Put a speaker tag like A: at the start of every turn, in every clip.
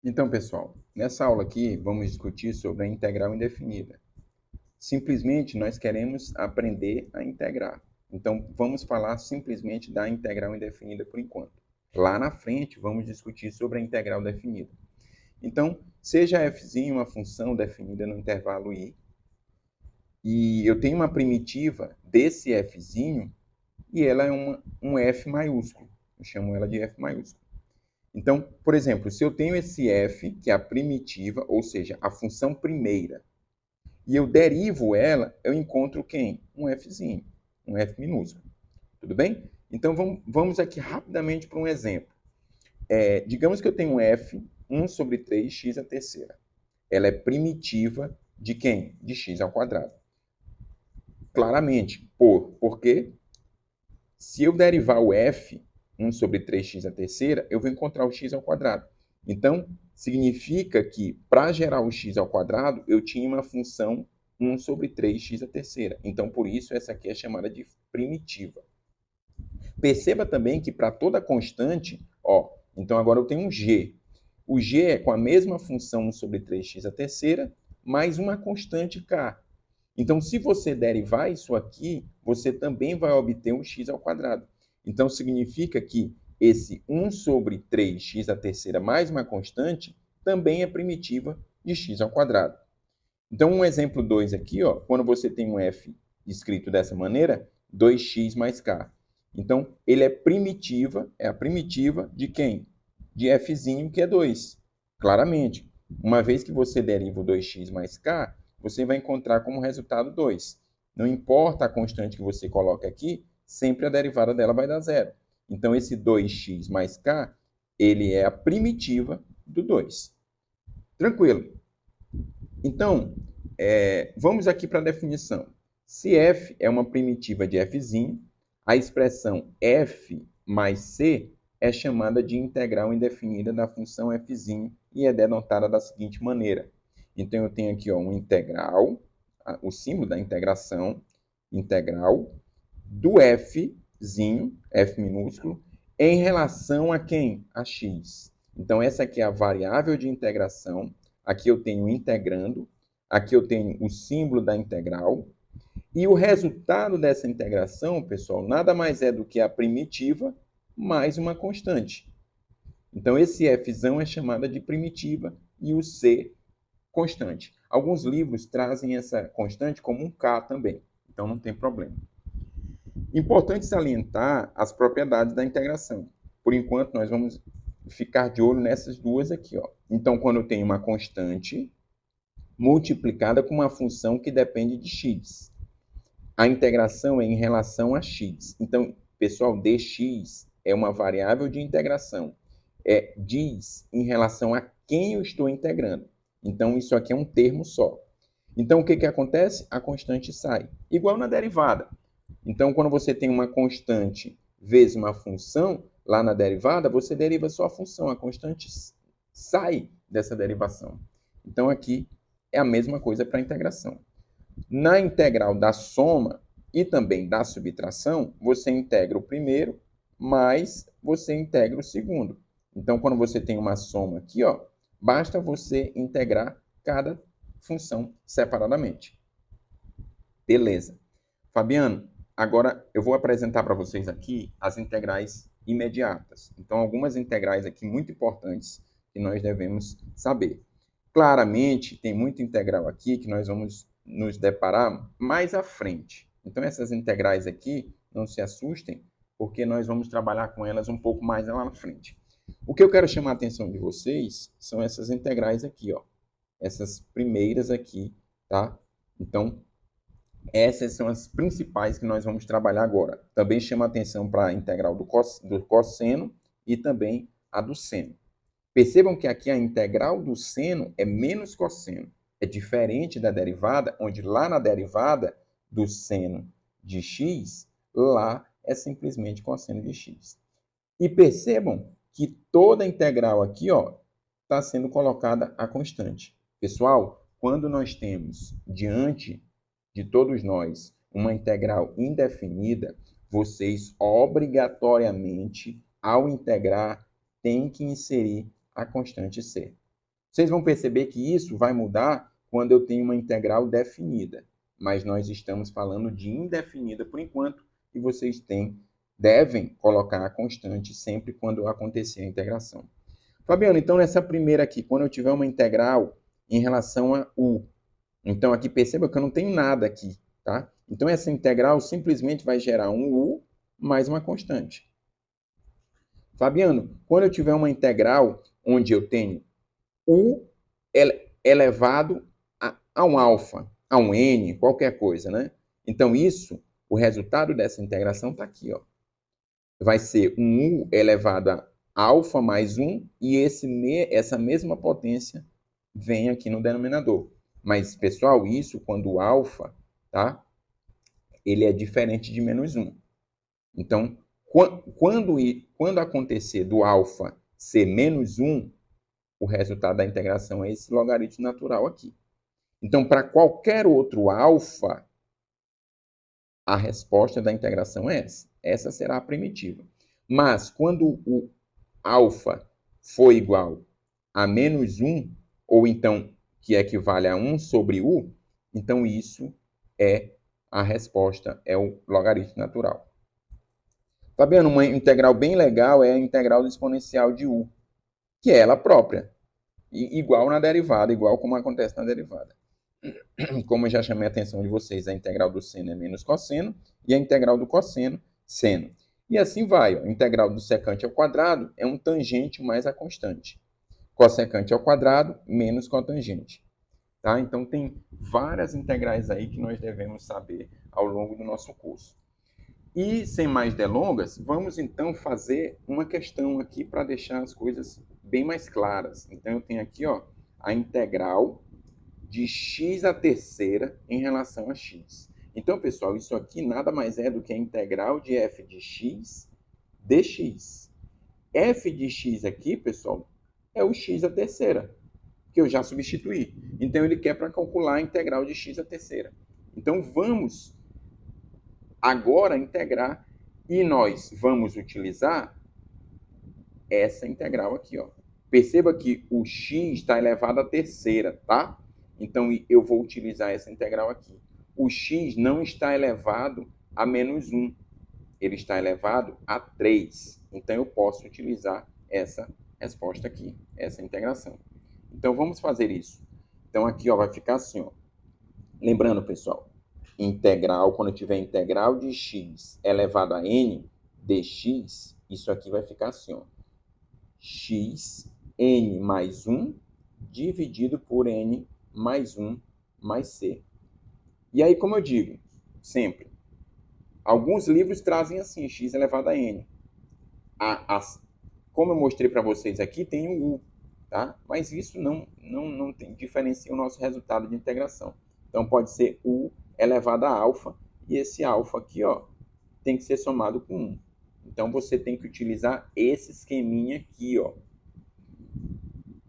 A: Então, pessoal, nessa aula aqui vamos discutir sobre a integral indefinida. Simplesmente nós queremos aprender a integrar. Então, vamos falar simplesmente da integral indefinida por enquanto. Lá na frente, vamos discutir sobre a integral definida. Então, seja f uma função definida no intervalo i, e eu tenho uma primitiva desse f, e ela é um f maiúsculo. Eu chamo ela de f maiúsculo. Então, por exemplo, se eu tenho esse f, que é a primitiva, ou seja, a função primeira, e eu derivo ela, eu encontro quem? Um fzinho, um f minúsculo. Tudo bem? Então, vamos aqui rapidamente para um exemplo. Digamos que eu tenho um f, 1 sobre 3x à terceira. Ela é primitiva de quem? De x ao quadrado. Claramente, porque se eu derivar o f, 1 sobre 3x à terceira, eu vou encontrar o x ao quadrado. Então, significa que, para gerar o x ao quadrado, eu tinha uma função 1 sobre 3x à terceira. Então, por isso, essa aqui é chamada de primitiva. Perceba também que, para toda constante, então agora eu tenho um g. O g é com a mesma função 1 sobre 3x à terceira, mais uma constante k. Então, se você derivar isso aqui, você também vai obter um x ao quadrado. Então, significa que esse 1 sobre 3x à terceira mais uma constante também é primitiva de x ao quadrado. Então, um exemplo 2 aqui, quando você tem um f escrito dessa maneira, 2x mais k. Então, ele é a primitiva de quem? De f, que é 2. Claramente, uma vez que você deriva o 2x mais k, você vai encontrar como resultado 2. Não importa a constante que você coloque aqui, sempre a derivada dela vai dar zero. Então, esse 2x mais k, ele é a primitiva do 2. Tranquilo? Então, vamos aqui para a definição. Se f é uma primitiva de f, a expressão f mais c é chamada de integral indefinida da função f e é denotada da seguinte maneira. Então, eu tenho aqui um integral, o símbolo da integração, integral do f minúsculo, em relação a quem? A x. Então, essa aqui é a variável de integração. Aqui eu tenho integrando, aqui eu tenho o símbolo da integral, e o resultado dessa integração, pessoal, nada mais é do que a primitiva mais uma constante. Então, esse f é chamada de primitiva e o c, constante. Alguns livros trazem essa constante como um k também, então não tem problema. Importante salientar as propriedades da integração. Por enquanto, nós vamos ficar de olho nessas duas aqui. Então, quando eu tenho uma constante multiplicada com uma função que depende de x, a integração é em relação a x. Então, pessoal, dx é uma variável de integração. Diz em relação a quem eu estou integrando. Então, isso aqui é um termo só. Então, o que acontece? A constante sai. Igual na derivada. Então, quando você tem uma constante vezes uma função, lá na derivada, você deriva só a função. A constante sai dessa derivação. Então, aqui é a mesma coisa para a integração. Na integral da soma e também da subtração, você integra o primeiro, mais você integra o segundo. Então, quando você tem uma soma aqui, basta você integrar cada função separadamente. Beleza. Fabiano, agora eu vou apresentar para vocês aqui as integrais imediatas. Então, algumas integrais aqui muito importantes que nós devemos saber. Claramente, tem muita integral aqui que nós vamos nos deparar mais à frente. Então, essas integrais aqui, não se assustem, porque nós vamos trabalhar com elas um pouco mais lá na frente. O que eu quero chamar a atenção de vocês são essas integrais aqui, essas primeiras aqui, tá? Então, essas são as principais que nós vamos trabalhar agora. Também chama a atenção para a integral do cosseno e também a do seno. Percebam que aqui a integral do seno é menos cosseno. É diferente da derivada, onde lá na derivada do seno de x, lá é simplesmente cosseno de x. E percebam que toda integral aqui está sendo colocada a constante. Pessoal, quando nós temos diante de todos nós uma integral indefinida, vocês obrigatoriamente, ao integrar, têm que inserir a constante c. Vocês vão perceber que isso vai mudar quando eu tenho uma integral definida. Mas nós estamos falando de indefinida por enquanto, e vocês devem colocar a constante sempre quando acontecer a integração. Fabiano, então nessa primeira aqui, quando eu tiver uma integral em relação a u, então aqui perceba que eu não tenho nada aqui, tá? Então essa integral simplesmente vai gerar um u mais uma constante. Fabiano, quando eu tiver uma integral onde eu tenho u elevado a um alfa, a um n, qualquer coisa, né? Então isso, o resultado dessa integração está aqui, ó. Vai ser um u elevado a alfa mais 1 e essa mesma potência vem aqui no denominador. Mas, pessoal, isso quando o alfa, tá? Ele é diferente de menos 1. Então, quando acontecer do alfa ser menos 1, o resultado da integração é esse logaritmo natural aqui. Então, para qualquer outro alfa, a resposta da integração é essa. Essa será a primitiva. Mas, quando o alfa for igual a menos 1, ou então que equivale a 1 sobre u, então isso é a resposta, é o logaritmo natural. Fabiano, uma integral bem legal é a integral do exponencial de u, que é ela própria, igual na derivada, igual como acontece na derivada. Como eu já chamei a atenção de vocês, a integral do seno é menos cosseno e a integral do cosseno, seno. E assim vai, ó. A integral do secante ao quadrado é um tangente mais a constante. Cossecante ao quadrado menos cotangente. Tá? Então tem várias integrais aí que nós devemos saber ao longo do nosso curso. E sem mais delongas, vamos então fazer uma questão aqui para deixar as coisas bem mais claras. Então eu tenho aqui, ó, a integral de x à terceira em relação a x. Então, pessoal, isso aqui nada mais é do que a integral de f de x dx. F de x aqui, pessoal, é o x à terceira, que eu já substituí. Então, ele quer para calcular a integral de x à terceira. Então, vamos agora integrar e nós vamos utilizar essa integral aqui, ó. Perceba que o x está elevado à terceira, tá? Então, eu vou utilizar essa integral aqui. O x não está elevado a menos 1. Ele está elevado a 3. Então, eu posso utilizar essa resposta aqui, essa integração. Então, vamos fazer isso. Então, aqui ó, vai ficar assim. Ó. Lembrando, pessoal, integral, quando eu tiver integral de x elevado a n dx, isso aqui vai ficar assim. Ó. X, n mais 1, dividido por n mais 1 mais c. E aí, como eu digo, sempre, alguns livros trazem assim, x elevado a n. Como eu mostrei para vocês aqui, tem o u, tá? Mas isso não diferencia o nosso resultado de integração. Então, pode ser u elevado a alfa, e esse alfa aqui, ó, tem que ser somado com 1. Então, você tem que utilizar esse esqueminha aqui, ó.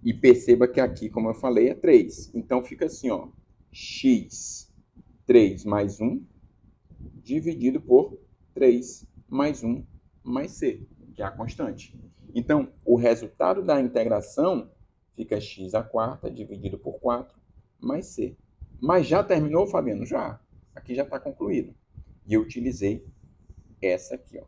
A: E perceba que aqui, como eu falei, é 3. Então, fica assim, ó, x 3 mais 1 dividido por 3 mais 1 mais c, que é a constante. Então, o resultado da integração fica x à quarta dividido por 4 mais c. Mas já terminou, Fabiano? Já. Aqui já está concluído. E eu utilizei essa aqui, ó.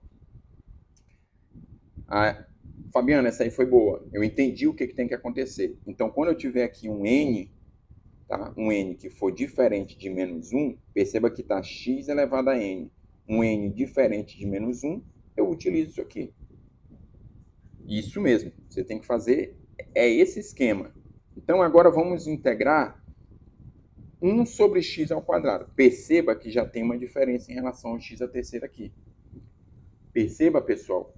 A: Fabiano, essa aí foi boa. Eu entendi o que tem que acontecer. Então, quando eu tiver aqui um n, tá? Um n que for diferente de menos 1, perceba que está x elevado a n. Um n diferente de menos 1, eu utilizo isso aqui. Isso mesmo. Você tem que fazer esse esquema. Então, agora vamos integrar 1 sobre x ao quadrado. Perceba que já tem uma diferença em relação ao x à terceira aqui. Perceba, pessoal,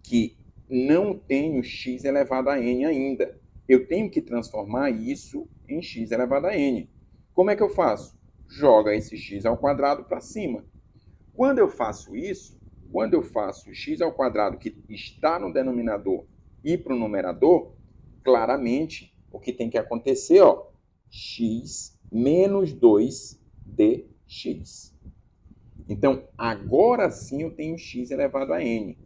A: que não tenho x elevado a n ainda. Eu tenho que transformar isso em x elevado a n. Como é que eu faço? Joga esse x ao quadrado para cima. Quando eu faço isso, quando eu faço x ao quadrado que está no denominador ir para o numerador, claramente o que tem que acontecer, ó, x menos 2 dx. Então, agora sim eu tenho x elevado a n.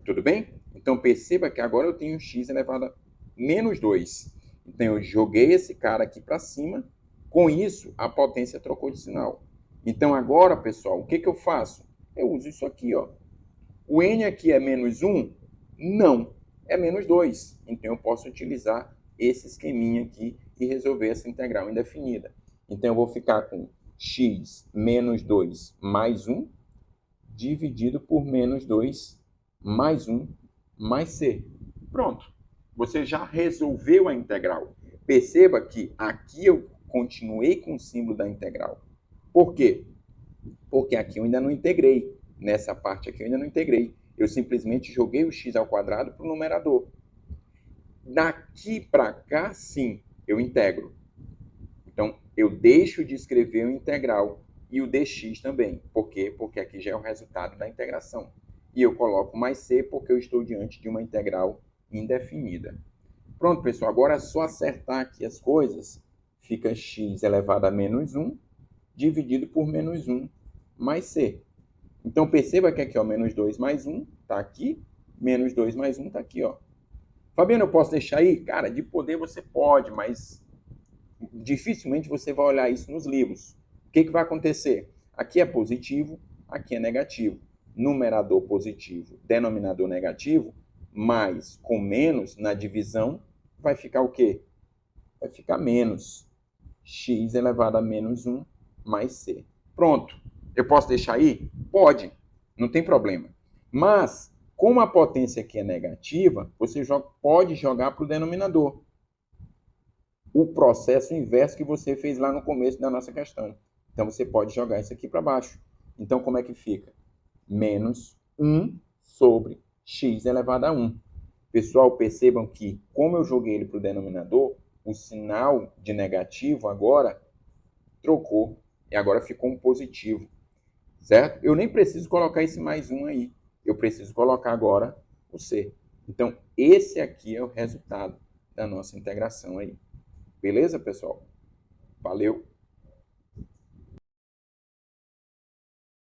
A: Tudo bem? Então, perceba que agora eu tenho x elevado a menos 2. Então, eu joguei esse cara aqui para cima. Com isso, a potência trocou de sinal. Então, agora, pessoal, o que, que eu faço? Eu uso isso aqui, ó. O n aqui é menos 1? Não, é menos 2. Então, eu posso utilizar esse esqueminha aqui e resolver essa integral indefinida. Então, eu vou ficar com x menos 2 mais 1 dividido por menos 2 mais 1 mais c. Pronto. Você já resolveu a integral. Perceba que aqui eu continuei com o símbolo da integral. Por quê? Porque aqui eu ainda não integrei. Nessa parte aqui eu ainda não integrei. Eu simplesmente joguei o x ao quadrado para o numerador. Daqui para cá, sim, eu integro. Então, eu deixo de escrever o integral e o dx também. Por quê? Porque aqui já é o resultado da integração. E eu coloco mais c porque eu estou diante de uma integral indefinida. Pronto, pessoal. Agora é só acertar aqui as coisas. Fica x elevado a menos 1 dividido por menos 1 mais c. Então, perceba que aqui, ó, menos 2 mais 1 está aqui. Menos 2 mais 1 está aqui, ó. Fabiano, eu posso deixar aí? Cara, de poder você pode, mas dificilmente você vai olhar isso nos livros. O que, que vai acontecer? Aqui é positivo, aqui é negativo. Numerador positivo, denominador negativo, mais com menos na divisão, vai ficar o quê? Vai ficar menos x elevado a menos 1 mais c. Pronto. Eu posso deixar aí? Pode. Não tem problema. Mas, como a potência aqui é negativa, você pode jogar para o denominador. O processo inverso que você fez lá no começo da nossa questão. Então, você pode jogar isso aqui para baixo. Então, como é que fica? Menos 1 sobre x elevado a 1. Pessoal, percebam que, como eu joguei ele para o denominador, o sinal de negativo agora trocou e agora ficou um positivo, certo? Eu nem preciso colocar esse mais 1 aí. Eu preciso colocar agora o c. Então, esse aqui é o resultado da nossa integração aí. Beleza, pessoal? Valeu!